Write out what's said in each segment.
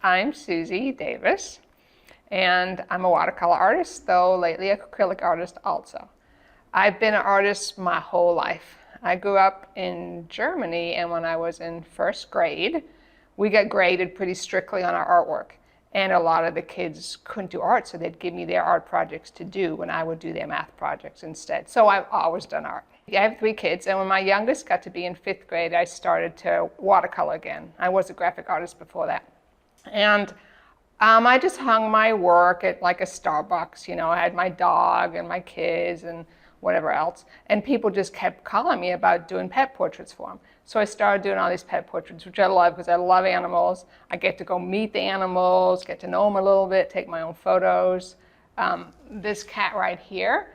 I'm Susie Davis, and I'm a watercolor artist, though lately an acrylic artist also. I've been an artist my whole life. I grew up in Germany, and when I was in first grade, we got graded pretty strictly on our artwork. And a lot of the kids couldn't do art, so they'd give me their art projects to do when I would do their math projects instead. So I've always done art. I have 3 kids, and when my youngest got to be in 5th grade, I started to watercolor again. I was a graphic artist before that. And I just hung my work at like a Starbucks, you know, I had my dog and my kids and whatever else. And people just kept calling me about doing pet portraits for them. So I started doing all these pet portraits, which I love because I love animals. I get to go meet the animals, get to know them a little bit, take my own photos. This cat right here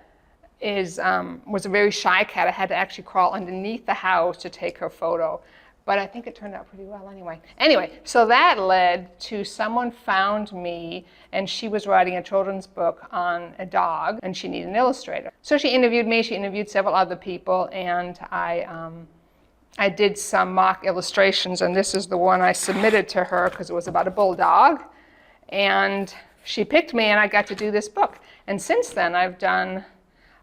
was a very shy cat. I had to actually crawl underneath the house to take her photo. But I think it turned out pretty well anyway. Anyway, so that led to someone found me, and she was writing a children's book on a dog, and she needed an illustrator. So she interviewed me, she interviewed several other people, and I did some mock illustrations, and this is the one I submitted to her because it was about a bulldog. And she picked me, and I got to do this book. And since then,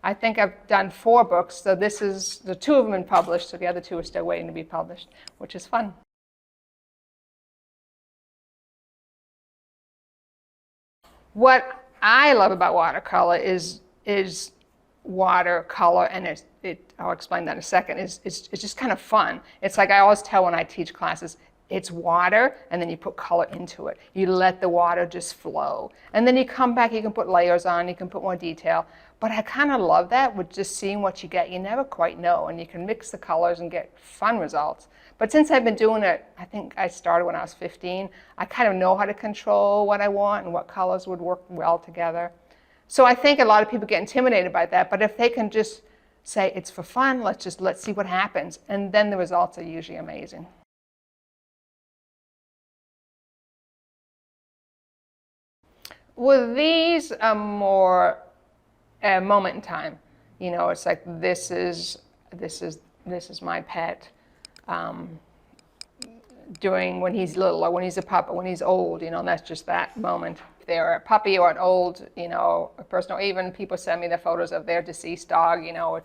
I think I've done 4 books, so the 2 of them have been published, so the other 2 are still waiting to be published, which is fun. What I love about watercolor is watercolor, and I'll explain that in a second, it's just kind of fun. It's like I always tell when I teach classes, it's water, and then you put color into it. You let the water just flow. And then you come back, you can put layers on, you can put more detail. But I kind of love that with just seeing what you get. You never quite know, and you can mix the colors and get fun results. But since I've been doing it, I think I started when I was 15, I kind of know how to control what I want and what colors would work well together. So I think a lot of people get intimidated by that, but if they can just say, it's for fun, let's see what happens, and then the results are usually amazing. Well, these are more a moment in time. You know, it's like this is my pet doing when he's little or when he's a pup or when he's old, you know, and that's just that moment. If they're a puppy or an old, you know, a person, or even people send me the photos of their deceased dog, you know,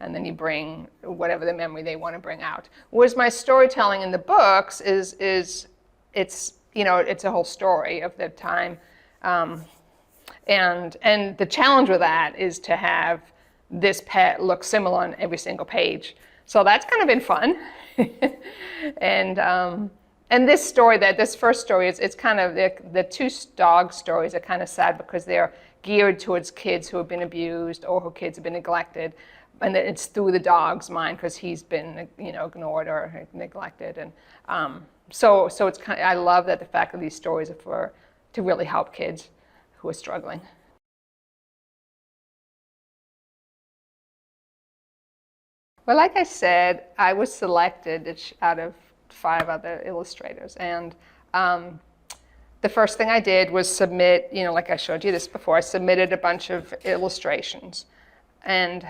and then you bring whatever the memory they want to bring out. Whereas my storytelling in the books it's you know, it's a whole story of the time. And the challenge with that is to have this pet look similar on every single page. So that's kind of been fun. And this story, this first story, it's kind of, the 2 dog stories are kind of sad because they're geared towards kids who have been abused or who kids have been neglected. And it's through the dog's mind because he's been, you know, ignored or neglected. And so it's kind of, I love that the fact that these stories are to really help kids who are struggling. Well, like I said, I was selected out of 5 other illustrators, and the first thing I did was submit, you know, like I showed you this before, I submitted a bunch of illustrations. And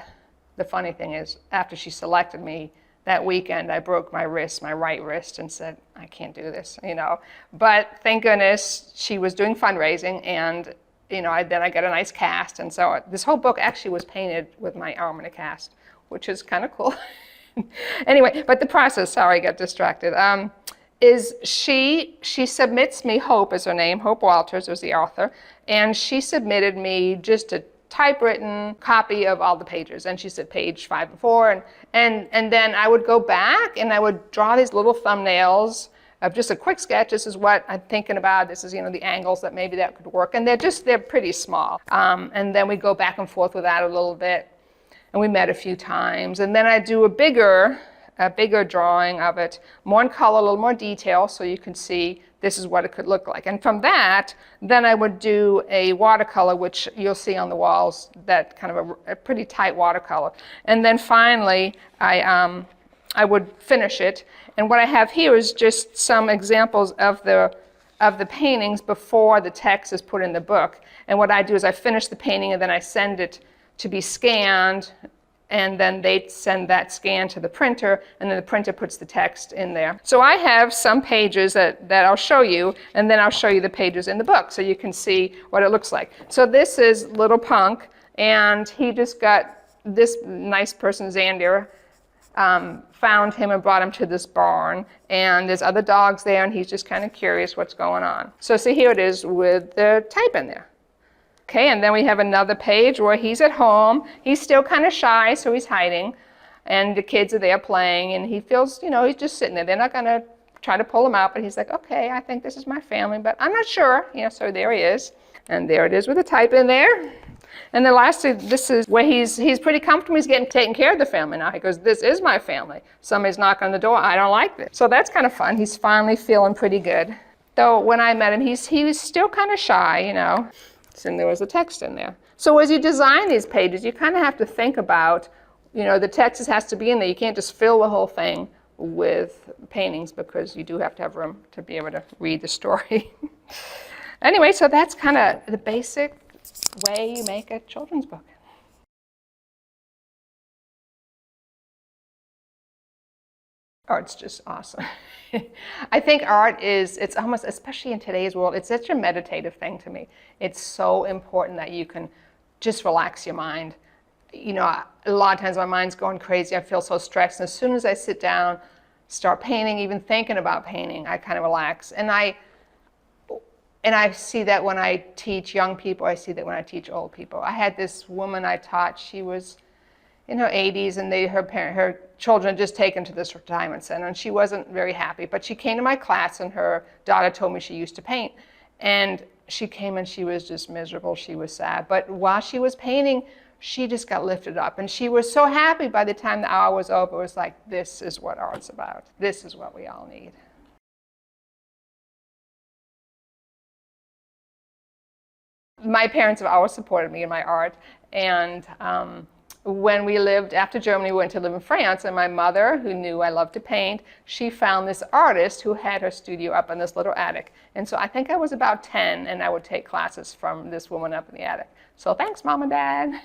the funny thing is, after she selected me, that weekend I broke my wrist, my right wrist, and said, I can't do this, you know. But thank goodness she was doing fundraising, and you know, then I got a nice cast, and so this whole book actually was painted with my arm in a cast, which is kind of cool. Anyway, but the process, sorry, I got distracted, is she submits me, Hope is her name, Hope Walters was the author, and she submitted me just a typewritten copy of all the pages, and she said page 5 and 4, and then I would go back and I would draw these little thumbnails of just a quick sketch. This is what I'm thinking about. This is, you know, the angles that maybe that could work, and they're pretty small. And then we go back and forth with that a little bit, and we met a few times, and then I do a bigger drawing of it, more in color, a little more detail, so you can see this is what it could look like. And from that, then I would do a watercolor, which you'll see on the walls, that kind of a pretty tight watercolor. And then finally, I would finish it. And what I have here is just some examples of the paintings before the text is put in the book. And what I do is I finish the painting and then I send it to be scanned and then they send that scan to the printer, and then the printer puts the text in there. So I have some pages that I'll show you, and then I'll show you the pages in the book so you can see what it looks like. So this is Little Punk, and he just got, this nice person, Xander, found him and brought him to this barn, and there's other dogs there, and he's just kind of curious what's going on. So see, here it is with the type in there. Okay, and then we have another page where he's at home. He's still kind of shy, so he's hiding, and the kids are there playing, and he feels, you know, he's just sitting there. They're not going to try to pull him out, but he's like, okay, I think this is my family, but I'm not sure. You know, so there he is, and there it is with the type in there. And then lastly, this is where he's pretty comfortable. He's getting taken care of the family now. He goes, this is my family. Somebody's knocking on the door. I don't like this. So that's kind of fun. He's finally feeling pretty good. Though when I met him, he was still kind of shy, you know. And there was a text in there. So as you design these pages, you kind of have to think about, you know, the text has to be in there. You can't just fill the whole thing with paintings because you do have to have room to be able to read the story. Anyway, so that's kind of the basic way you make a children's book. Art's just awesome. I think art is, it's almost, especially in today's world, it's such a meditative thing to me. It's so important that you can just relax your mind. You know, a lot of times my mind's going crazy. I feel so stressed. And as soon as I sit down, start painting, even thinking about painting, I kind of relax. And I see that when I teach young people. I see that when I teach old people. I had this woman I taught. She was in her 80s, and her children had just taken to this retirement center, and she wasn't very happy. But she came to my class, and her daughter told me she used to paint. And she came, and she was just miserable. She was sad. But while she was painting, she just got lifted up. And she was so happy by the time the hour was over. It was like, this is what art's about. This is what we all need. My parents have always supported me in my art, and when we lived, after Germany, we went to live in France, and my mother, who knew I loved to paint, she found this artist who had her studio up in this little attic. And so I think I was about 10, and I would take classes from this woman up in the attic. So thanks, Mom and Dad.